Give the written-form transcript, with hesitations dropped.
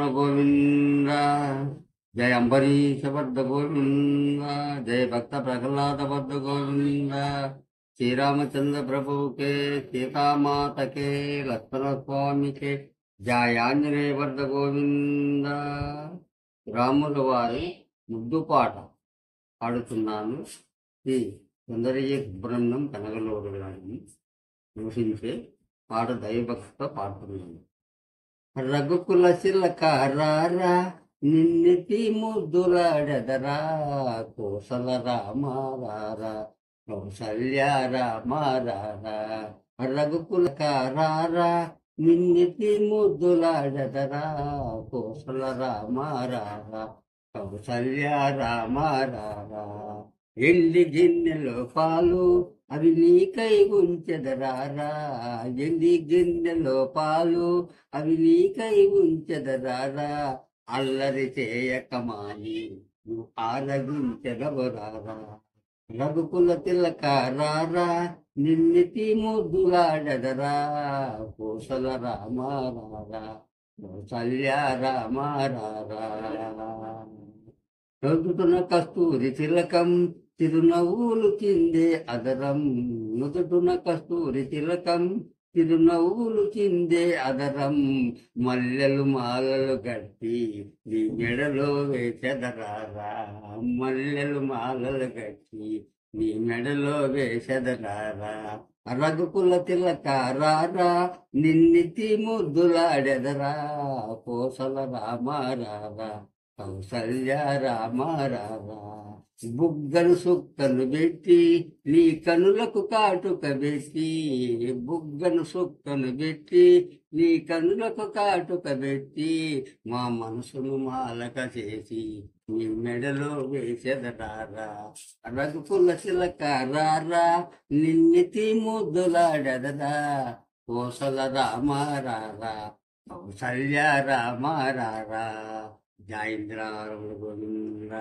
గోవింద. జయ అంబరీష బద్ధ గోవింద. జయ భక్త ప్రహ్లాద బద్ధ గోవింద. శ్రీరామచంద్ర ప్రభుకే, సీతామాతకే, లక్ష్మణ స్వామికే, జయాంజనేయ బద్ధ గోవింద. రాముల వారి ముద్దు పాట పాడుతున్నాను. శ్రీ సుందరయ్య సుబ్రహ్మణ్యం కనగలూరు గారిని నివసించే పాట దైవభక్తితో పాడుతున్నాను. రఘుకుల శిలక రారా, నిన్నెతి ముద్దులాడెదరా, కోసల రామారా, కౌసల్య రామారా. రఘుకుల రారా, నిన్నెతి ముద్దులాడెదరా, కోసల రామారా, కౌసల్య రామారా. ఎండి గిన్నెలో పాలు అవి నీకై ఉంచెదరారా, ఎండి గిన్నెలో పాలు అవి నీకై ఉంచెదరారా, అల్లరి చేయకమాని నువ్వు ఆరగించెదవరారా. రఘుకుల తిలక రారా, నిన్నెతి ముద్దులాడెదరా, కోసల రామారా, కౌసల్య రామారా. నుదుటున కస్తూరి తిలకం, తిరునవ్వులు చిందే అదరం, నుదుటున కస్తూరి తిలకం, తిరునవ్వులు చిందే అదరం, మల్లెలు మాలలు గట్టి నీ మెడలో వేసెదరారా, మల్లెలు మాలలు గట్టి నీ మెడలో వేసెదరారా. రఘుకుల తిలక రారా, నిన్నెతి ముద్దులాడెదరా, కోసల రామారా, కౌసల్య రామారా. బుగ్గను సుక్కను పెట్టి నీ కనులకు కాటుక పెట్టి, బుగ్గను సుక్కను పెట్టి నీ కనులకు కాటుక పెట్టి, మా మనసును మాలక చేసి నీ మెడలో వేసెదరారా. రఘుకుల చిలక రారా, నిన్నెతి ముద్దులాడెదరా, కోసల రామారా, కౌసల్య రామారా. జయేంద్ర గోవింద.